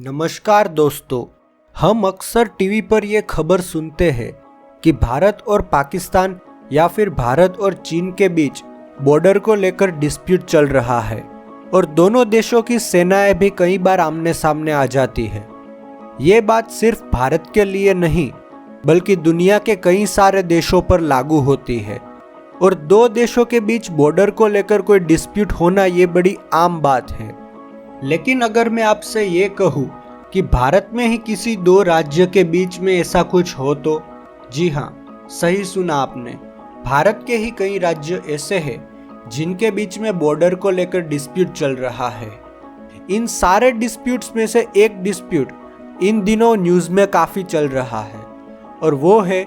नमस्कार दोस्तों। हम अक्सर टीवी पर ये खबर सुनते हैं कि भारत और पाकिस्तान या फिर भारत और चीन के बीच बॉर्डर को लेकर डिस्प्यूट चल रहा है और दोनों देशों की सेनाएं भी कई बार आमने सामने आ जाती है। ये बात सिर्फ भारत के लिए नहीं बल्कि दुनिया के कई सारे देशों पर लागू होती है और दो देशों के बीच बॉर्डर को लेकर कोई डिस्प्यूट होना ये बड़ी आम बात है। लेकिन अगर मैं आपसे ये कहूँ कि भारत में ही किसी दो राज्य के बीच में ऐसा कुछ हो तो जी हाँ, सही सुना आपने। भारत के ही कई राज्य ऐसे हैं जिनके बीच में बॉर्डर को लेकर डिस्प्यूट चल रहा है। इन सारे डिस्प्यूट्स में से एक डिस्प्यूट इन दिनों न्यूज़ में काफ़ी चल रहा है और वो है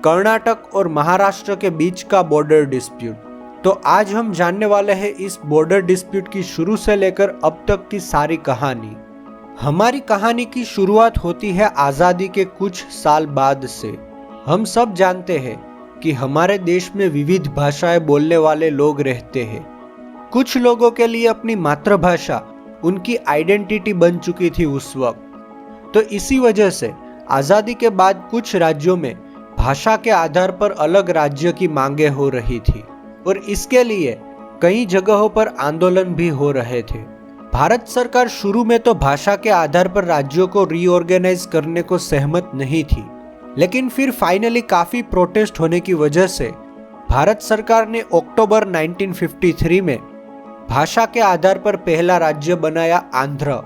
कर्नाटक और महाराष्ट्र के बीच का बॉर्डर डिस्प्यूट। तो आज हम जानने वाले हैं इस बॉर्डर डिस्प्यूट की शुरू से लेकर अब तक की सारी कहानी। हमारी कहानी की शुरुआत होती है आज़ादी के कुछ साल बाद से। हम सब जानते हैं कि हमारे देश में विविध भाषाएं बोलने वाले लोग रहते हैं। कुछ लोगों के लिए अपनी मातृभाषा उनकी आइडेंटिटी बन चुकी थी उस वक्त। तो इसी वजह से आज़ादी के बाद कुछ राज्यों में भाषा के आधार पर अलग राज्य की मांगे हो रही थी और इसके लिए कई जगहों पर आंदोलन भी हो रहे थे। भारत सरकार शुरू में तो भाषा के आधार पर राज्यों को रीऑर्गेनाइज करने को सहमत नहीं थी, लेकिन फिर फाइनली काफी प्रोटेस्ट होने की वजह से भारत सरकार ने अक्टूबर 1953 में भाषा के आधार पर पहला राज्य बनाया आंध्र।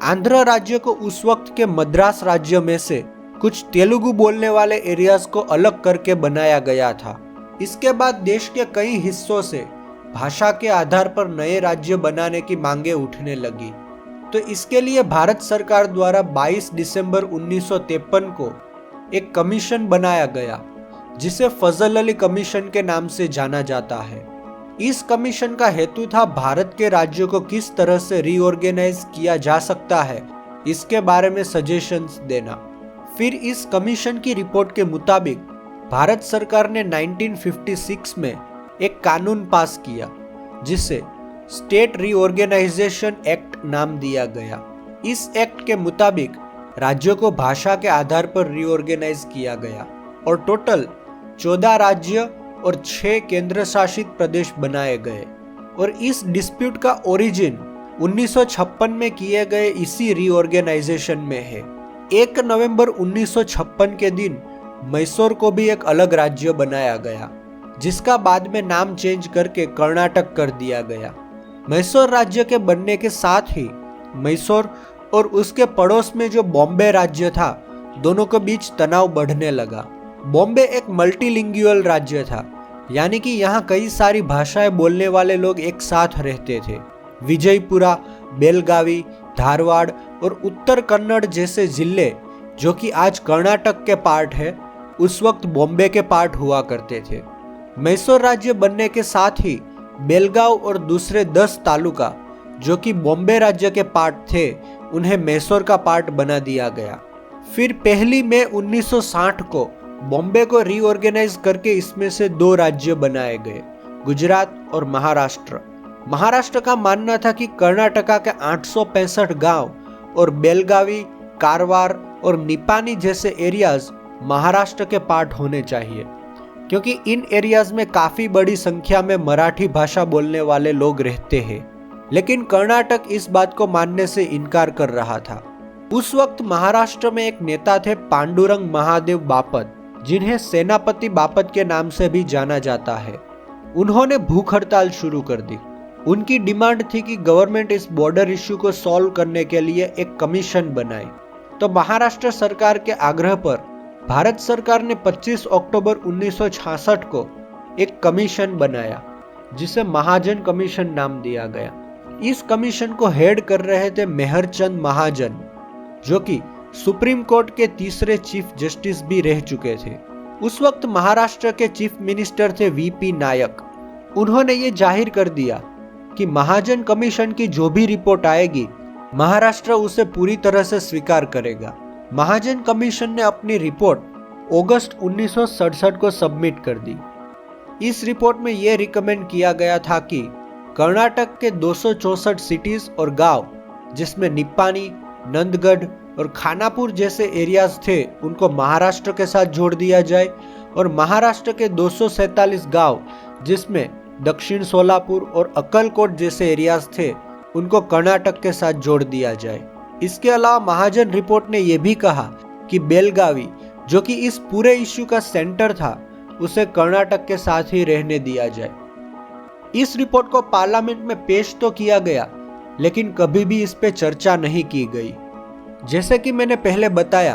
आंध्र राज्य को उस वक्त के मद्रास राज्य में से कुछ तेलुगु बोलने वाले एरियाज को अलग करके बनाया गया था। इसके बाद देश के कई हिस्सों से भाषा के आधार पर नए राज्य बनाने की मांगे उठने लगी। तो इसके लिए भारत सरकार द्वारा 22 दिसंबर 1953 को एक कमीशन बनाया गया जिसे फजल अली कमीशन के नाम से जाना जाता है। इस कमीशन का हेतु था भारत के राज्यों को किस तरह से रीऑर्गेनाइज किया जा सकता है इसके बारे में सजेशंस देना। फिर इस कमीशन की रिपोर्ट के मुताबिक भारत सरकार ने 1956 में एक कानून पास किया जिसे स्टेट रीऑर्गेनाइजेशन एक्ट नाम दिया गया। इस एक्ट के मुताबिक राज्यों को भाषा के आधार पर रीऑर्गेनाइज किया गया और टोटल 14 राज्य और 6 केंद्र शासित प्रदेश बनाए गए। और इस डिस्प्यूट का ओरिजिन 1956 में किए गए इसी रीऑर्गेनाइजेशन में है। 1 नवंबर 1956 के दिन मैसूर को भी एक अलग राज्य बनाया गया जिसका बाद में नाम चेंज करके कर्नाटक कर दिया गया। मैसूर राज्य के बनने के साथ ही मैसूर और उसके पड़ोस में जो बॉम्बे राज्य था दोनों के बीच तनाव बढ़ने लगा। बॉम्बे एक मल्टीलिंगुअल राज्य था, यानी कि यहाँ कई सारी भाषाएं बोलने वाले लोग एक साथ रहते थे। विजयपुरा, बेलगावी, धारवाड़ और उत्तर कन्नड़ जैसे जिले जो कि आज कर्नाटक के पार्ट है उस वक्त बॉम्बे के पार्ट हुआ करते थे। मैसूर राज्य बनने के साथ ही बेलगांव और दूसरे 10 तालुका जो कि बॉम्बे राज्य के पार्ट थे उन्हें मैसूर का पार्ट बना दिया गया। फिर 1 मई 1960 को बॉम्बे को रीऑर्गेनाइज करके इसमें से 2 राज्य बनाए गए, गुजरात और महाराष्ट्र। महाराष्ट्र का मानना था कि कर्नाटका के 865 गांव और बेलगावी, कारवार और निपानी जैसे एरियाज महाराष्ट्र के पार्ट होने चाहिए क्योंकि इन एरियाज में काफी बड़ी संख्या में मराठी भाषा बोलने वाले लोग रहते हैं। लेकिन कर्नाटक इस बात को मानने से इनकार कर रहा था। उस वक्त महाराष्ट्र में एक नेता थे पांडुरंग महादेव बापट, जिन्हें सेनापति बापट के नाम से भी जाना जाता है। उन्होंने भूख हड़ताल शुरू कर दी। उनकी डिमांड थी कि गवर्नमेंट इस बॉर्डर इश्यू को सॉल्व करने के लिए एक कमीशन बनाए। तो महाराष्ट्र सरकार के आग्रह पर भारत सरकार ने 25 अक्टूबर 1966 को एक कमीशन बनाया जिसे महाजन कमीशन नाम दिया गया। इस कमीशन को हेड कर रहे थे मेहरचंद महाजन जो कि सुप्रीम कोर्ट के तीसरे चीफ जस्टिस भी रह चुके थे। उस वक्त महाराष्ट्र के चीफ मिनिस्टर थे वीपी नायक। उन्होंने ये जाहिर कर दिया कि महाजन कमीशन की जो भी रिपोर्ट आएगी महाराष्ट्र उसे पूरी तरह से स्वीकार करेगा। महाजन कमीशन ने अपनी रिपोर्ट अगस्त 1967 को सबमिट कर दी। इस रिपोर्ट में यह रिकमेंड किया गया था कि कर्नाटक के 264 सिटीज और गांव जिसमें निपानी, नंदगढ़ और खानापुर जैसे एरियाज थे उनको महाराष्ट्र के साथ जोड़ दिया जाए और महाराष्ट्र के 247 गांव जिसमें दक्षिण सोलापुर और अक्कलकोट जैसे एरियाज थे उनको कर्नाटक के साथ जोड़ दिया जाए। इसके अलावा महाजन रिपोर्ट ने यह भी कहा कि बेलगावी जो कि इस पूरे इश्यू का सेंटर था उसे कर्नाटक के साथ ही रहने दिया जाए। इस रिपोर्ट को पार्लियामेंट में पेश तो किया गया लेकिन कभी भी इस पे चर्चा नहीं की गई। जैसे कि मैंने पहले बताया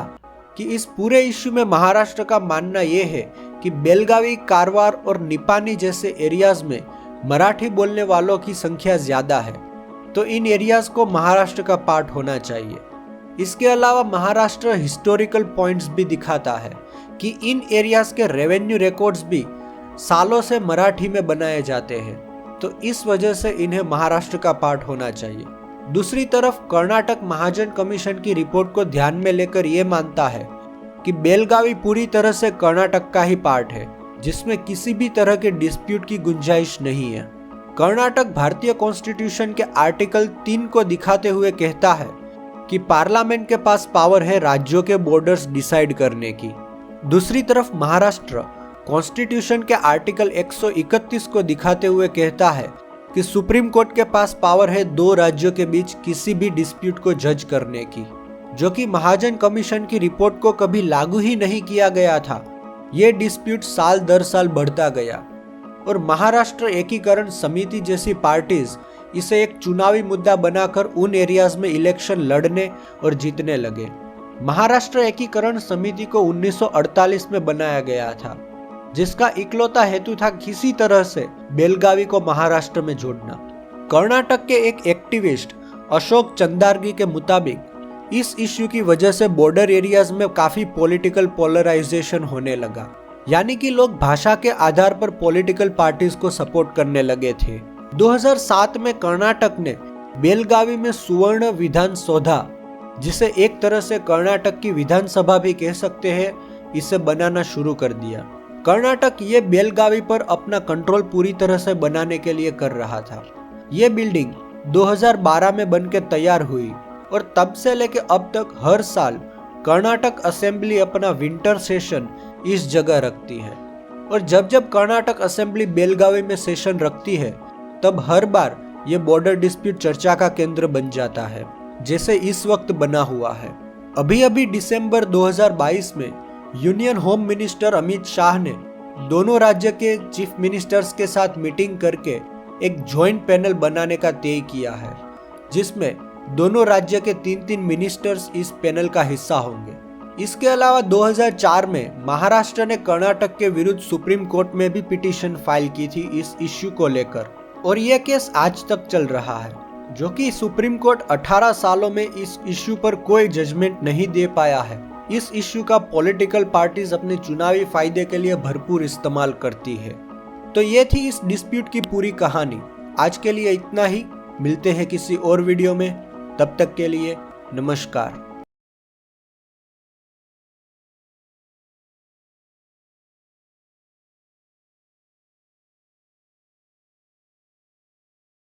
कि इस पूरे इश्यू में महाराष्ट्र का मानना यह है कि बेलगावी, कारवार और निपानी जैसे एरियाज में मराठी बोलने वालों की संख्या ज्यादा है, तो इन एरियाज को महाराष्ट्र का पार्ट होना चाहिए। इसके अलावा महाराष्ट्र हिस्टोरिकल पॉइंट्स भी दिखाता है कि इन एरियाज के रेवेन्यू रिकॉर्ड्स भी सालों से मराठी में बनाए जाते हैं, तो इस वजह से इन्हें महाराष्ट्र का पार्ट होना चाहिए। दूसरी तरफ कर्नाटक महाजन कमीशन की रिपोर्ट को ध्यान में लेकर यह मानता है कि बेलगावी पूरी तरह से कर्नाटक का ही पार्ट है, जिसमें किसी भी तरह के डिस्प्यूट की गुंजाइश नहीं है। कर्नाटक भारतीय कॉन्स्टिट्यूशन के आर्टिकल 3 को दिखाते हुए कहता है कि पार्लियामेंट के पास पावर है राज्यों के बॉर्डर्स डिसाइड करने की। दूसरी तरफ महाराष्ट्र कॉन्स्टिट्यूशन के आर्टिकल 131 को दिखाते हुए कहता है कि सुप्रीम कोर्ट के पास पावर है 2 राज्यों के बीच किसी भी डिस्प्यूट को जज करने की, जो कि महाजन कमीशन की रिपोर्ट को कभी लागू ही नहीं किया गया था। ये डिस्प्यूट साल दर साल बढ़ता गया और महाराष्ट्र एकीकरण समिति जैसी पार्टीज इसे एक चुनावी मुद्दा बनाकर उन एरियाज में इलेक्शन लड़ने और जीतने लगे। महाराष्ट्र एकीकरण समिति को 1948 में बनाया गया था, जिसका इकलौता हेतु था किसी तरह से बेलगावी को महाराष्ट्र में जोड़ना। कर्नाटक के एक एक्टिविस्ट अशोक चंदार्गी के मुताबिक इस इश्यू की वजह से बॉर्डर एरियाज में काफी पॉलिटिकल पोलराइजेशन होने लगा, यानी कि लोग भाषा के आधार पर पॉलिटिकल पार्टीज को सपोर्ट करने लगे थे। 2007 में कर्नाटक ने बेलगावी में सुवर्ण विधानसौधा, जिसे एक तरह से कर्नाटक की विधानसभा भी कह सकते हैं, इसे बनाना शुरू कर दिया। कर्नाटक ये बेलगावी पर अपना कंट्रोल पूरी तरह से बनाने के लिए कर रहा था। ये बिल्डिंग 2012 में बनकर तैयार हुई और तब से लेकर अब तक हर साल कर्नाटक असेंबली अपना विंटर सेशन इस जगह रखती है और जब जब कर्नाटक असेंबली बेलगावी में सेशन रखती है तब हर बार ये बॉर्डर डिस्प्यूट चर्चा का केंद्र बन जाता है, जैसे इस वक्त बना हुआ है। अभी दिसंबर 2022 में union home minister Amit Shah ने दोनों राज्य के चीफ मिनिस्टर्स के साथ मीटिंग करके एक जॉइंट पैनल बनाने का तय किया है, जिसमें दोनों राज्य के 3-3 मिनिस्टर्स इस पैनल का हिस्सा होंगे। इसके अलावा 2004 में महाराष्ट्र ने कर्नाटक के विरुद्ध सुप्रीम कोर्ट में भी पिटीशन फाइल की थी इस इश्यू को लेकर और यह केस आज तक चल रहा है, जो कि सुप्रीम कोर्ट 18 सालों में इस इश्यू पर कोई जजमेंट नहीं दे पाया है। इस इश्यू का पॉलिटिकल पार्टीज अपने चुनावी फायदे के लिए भरपूर इस्तेमाल करती है। तो ये थी इस डिस्प्यूट की पूरी कहानी। आज के लिए इतना ही, मिलते हैं किसी और वीडियो में, तब तक के लिए नमस्कार।